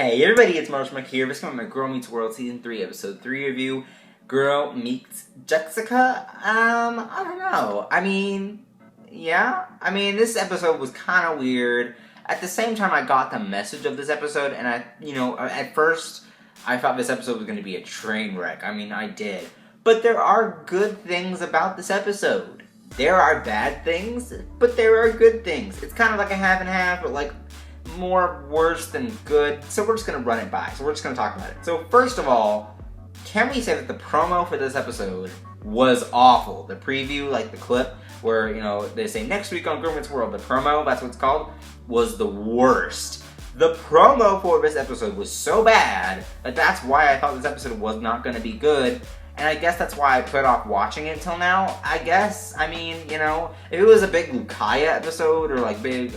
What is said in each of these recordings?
Hey everybody, it's Marshmallow here. This is my Girl Meets World Season 3, Episode 3 review. Girl Meets Jexica. I don't know. This episode was kind of weird. At the same time, I got the message of this episode, and at first, I thought this episode was going to be a train wreck. I did. But there are good things about this episode. There are bad things, but there are good things. It's kind of like a half and half, but like more worse than good. So we're just going to run it by. So we're just going to talk about it. So first of all, can we say that the promo for this episode was awful? The preview, like the clip where, they say next week on Girl Meets World, the promo, that's what it's called, was the worst. The promo for this episode was so bad that that's why I thought this episode was not going to be good. And I guess that's why I put off watching it till now. If it was a big Lucaya episode or like big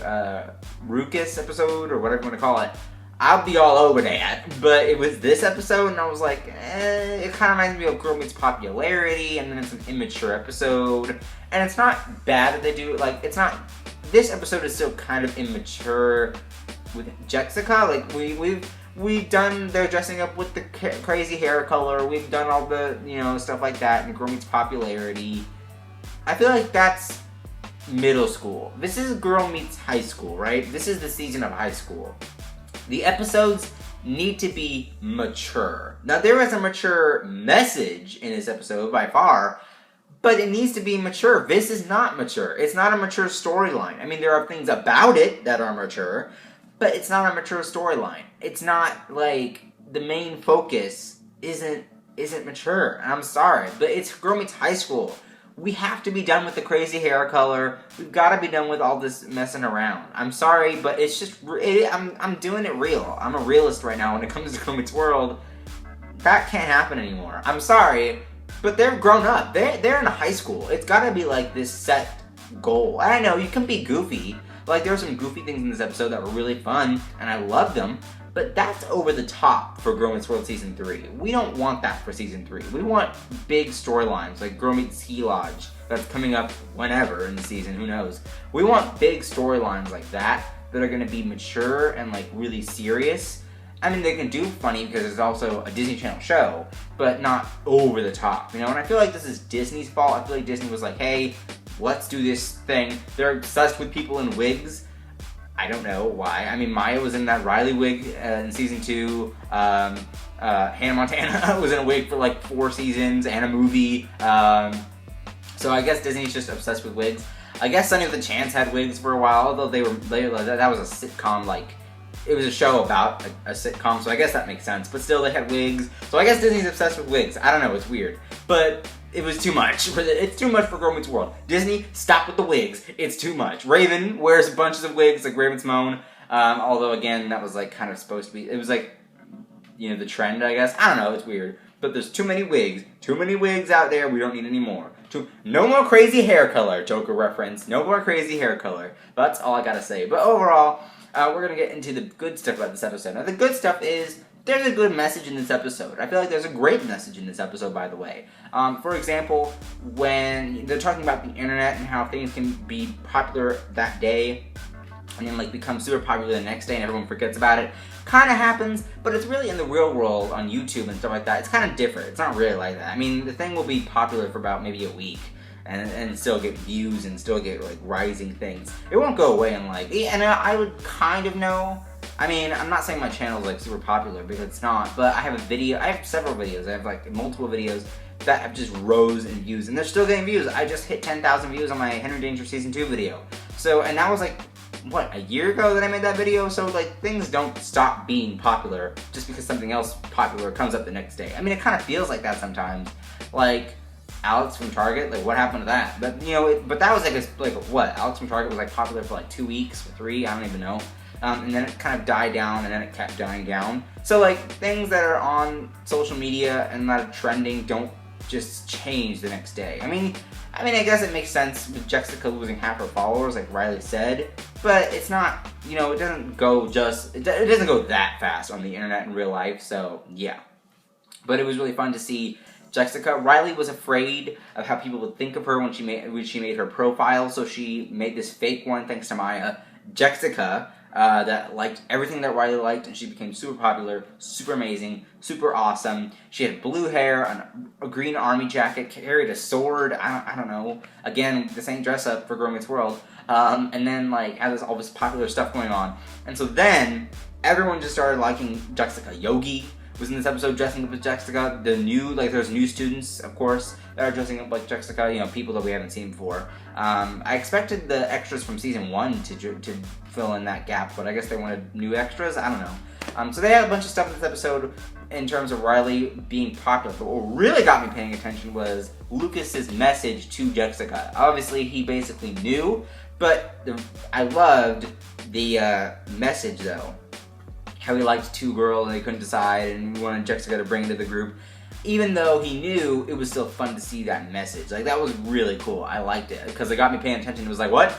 Ruckus episode or whatever you want to call it, I'll be all over that. But it was this episode and I was like, it kind of reminds me of Girl Meets Popularity, and then it's an immature episode. And it's not bad that they do, this episode is still kind of immature with Jexica. We've done their dressing up with the crazy hair color. We've done all the, stuff like that in Girl Meets Popularity. I feel like that's middle school. This is Girl Meets High School, right? This is the season of high school. The episodes need to be mature. Now, there is a mature message in this episode by far, but it needs to be mature. This is not mature. It's not a mature storyline. There are things about it that are mature, but it's not a mature storyline. It's not like the main focus isn't mature. I'm sorry, but it's Girl Meets High School. We have to be done with the crazy hair color. We've got to be done with all this messing around. I'm sorry, but it's just I'm doing it real. I'm a realist right now when it comes to Girl Meets World. That can't happen anymore. I'm sorry, but they're grown up. They're in high school. It's got to be like this set goal. I know you can be goofy. Like, there were some goofy things in this episode that were really fun, and I loved them, but that's over the top for Girl Meets World Season 3. We don't want that for Season 3. We want big storylines, like Girl Meets Ski Lodge, that's coming up whenever in the season, who knows. We want big storylines like that are going to be mature and, really serious. They can do funny because it's also a Disney Channel show, but not over the top, And I feel like this is Disney's fault. I feel like Disney was like, hey, let's do this thing. They're obsessed with people in wigs. I don't know why. Maya was in that Riley wig in Season 2. Hannah Montana was in a wig for 4 seasons and a movie. So I guess Disney's just obsessed with wigs. I guess Sunny with a Chance had wigs for a while, although that was a sitcom, it was a show about a sitcom, so I guess that makes sense. But still, they had wigs. So I guess Disney's obsessed with wigs. I don't know, it's weird. But it was too much. It's too much for Girl Meets World. Disney, stop with the wigs. It's too much. Raven wears bunches of wigs, like Raven-Symoné. Although, again, that was, kind of supposed to be... It was, the trend, I guess. I don't know, it's weird. But there's too many wigs. Too many wigs out there. We don't need any more. No more crazy hair color, Joker reference. No more crazy hair color. That's all I gotta say. But overall... we're going to get into the good stuff about this episode. Now, the good stuff is, there's a good message in this episode. I feel like there's a great message in this episode, by the way. For example, when they're talking about the internet and how things can be popular that day, and then, become super popular the next day and everyone forgets about it. Kind of happens, but it's really in the real world on YouTube and stuff like that. It's kind of different. It's not really like that. The thing will be popular for about maybe a week. And still get views and still get rising things. It won't go away in and I would kind of know. I'm not saying my channel is super popular because it's not, but I have several videos. I have multiple videos that have just rose in views and they're still getting views. I just hit 10,000 views on my Henry Danger Season 2 video. So, and that was a year ago that I made that video? So things don't stop being popular just because something else popular comes up the next day. It kind of feels like that sometimes. Alex from Target, what happened to that? But, but that was Alex from Target was popular for 2 weeks or 3, I don't even know. And then it kind of died down and then it kept dying down. So things that are on social media and that are trending don't just change the next day. I guess it makes sense with Jexica losing half her followers, like Riley said, but it's not, it doesn't go that fast on the internet in real life, so yeah. But it was really fun to see Jexica. Riley was afraid of how people would think of her when she made her profile, so she made this fake one thanks to Maya. Jexica that liked everything that Riley liked, and she became super popular, super amazing, super awesome. She had blue hair, a green army jacket, carried a sword. I don't know. Again, this ain't dress up for Girl Meets World. And then like had all this popular stuff going on, and so then everyone just started liking Jexica. Yogi was in this episode dressing up as Jexica. There's new students, of course, that are dressing up like Jexica, you know, people that we haven't seen before. I expected the extras from season 1 to fill in that gap, but I guess they wanted new extras, I don't know. So they had a bunch of stuff in this episode in terms of Riley being popular, but what really got me paying attention was Lucas's message to Jexica. Obviously, he basically knew, but I loved the message, though. How he liked 2 girls and they couldn't decide and wanted Jexica to bring into the group. Even though he knew, it was still fun to see that message. Like, that was really cool. I liked it because it got me paying attention. It was like, what?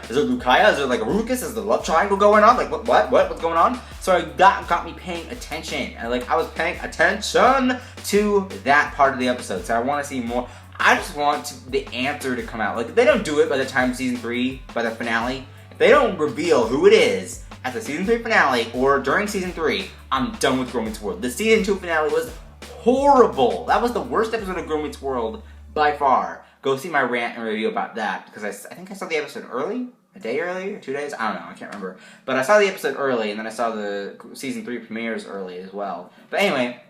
Is it Lucaya? Is there like a Lucas? Is the love triangle going on? Like, what's going on? So it got me paying attention. And like, I was paying attention to that part of the episode. So I want to see more. I just want the answer to come out. Like, if they don't do it by the time season 3, by the finale, if they don't reveal who it is at the season 3 finale or during season 3, I'm done with Girl Meets World. The season 2 finale was horrible. That was the worst episode of Girl Meets World by far. Go see my rant and review about that because I think I saw the episode early, a day early or 2 days. I don't know. I can't remember. But I saw the episode early, and then I saw the season 3 premieres early as well. But anyway,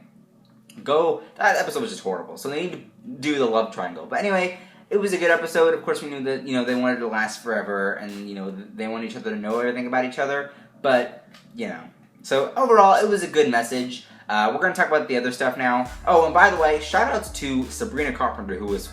that episode was just horrible. So they need to do the love triangle. But anyway, it was a good episode. Of course, we knew that, you know, they wanted to last forever, and, you know, they want each other to know everything about each other. But, you know, so overall, it was a good message. We're going to talk about the other stuff now. Oh, and by the way, shout-outs to Sabrina Carpenter, who was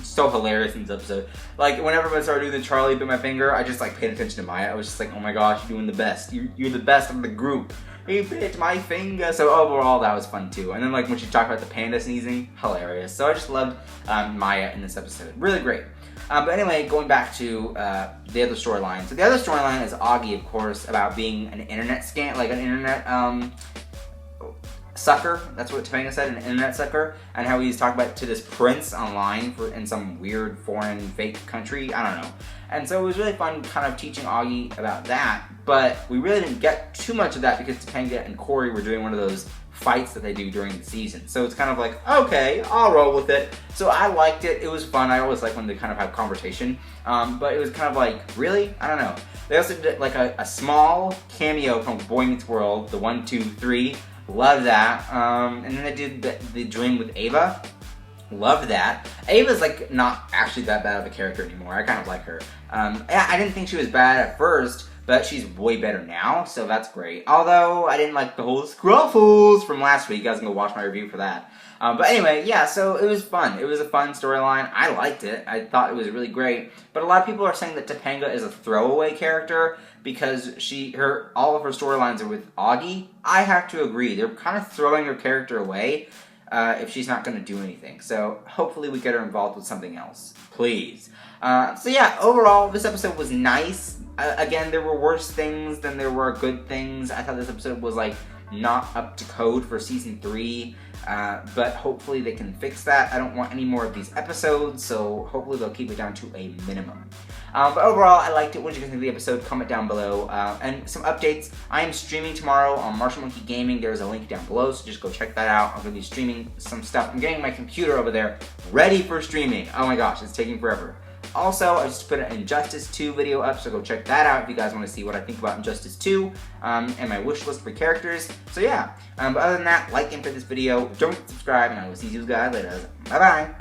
so hilarious in this episode. Like, whenever I started doing the Charlie bit my finger, I just, like, paid attention to Maya. I was just like, oh my gosh, you're doing the best. You're the best of the group. He bit my finger. So overall, that was fun, too. And then, like, when she talked about the panda sneezing, hilarious. So I just loved Maya in this episode. Really great. But anyway, going back to the other storyline. So the other storyline is Auggie, of course, about being an internet an internet sucker. That's what Topanga said, an internet sucker, and how he's talking about to this prince online in some weird foreign fake country. I don't know. And so it was really fun kind of teaching Auggie about that, but we really didn't get too much of that because Topanga and Corey were doing one of those fights that they do during the season. So it's kind of like, okay, I'll roll with it. So I liked it. It was fun. I always like when they kind of have conversation. But it was kind of like, really? I don't know. They also did like a small cameo from Boy Meets World, the 1, 2, 3. Love that. And then they did the dream with Ava. Love that. Ava's like not actually that bad of a character anymore. I kind of like her. I didn't think she was bad at first, but she's way better now, so that's great. Although, I didn't like the whole Scruffles from last week. You guys can go watch my review for that. But anyway, yeah, so it was fun. It was a fun storyline. I liked it. I thought it was really great. But a lot of people are saying that Topanga is a throwaway character because all of her storylines are with Auggie. I have to agree. They're kind of throwing her character away if she's not going to do anything. So hopefully we get her involved with something else. Please. So yeah, overall, this episode was nice. Again, there were worse things than there were good things. I thought this episode was like not up to code for season 3, but hopefully they can fix that. I don't want any more of these episodes, so hopefully they'll keep it down to a minimum. But overall, I liked it. What did you guys think of the episode? Comment down below. And some updates. I am streaming tomorrow on Marshall Monkey Gaming. There's a link down below, so just go check that out. I'm going to be streaming some stuff. I'm getting my computer over there ready for streaming. Oh my gosh, it's taking forever. Also, I just put an Injustice 2 video up, so go check that out if you guys want to see what I think about Injustice 2 and my wish list for characters. So yeah, but other than that, like and for this video, don't forget to subscribe, and I will see you guys later. Bye-bye!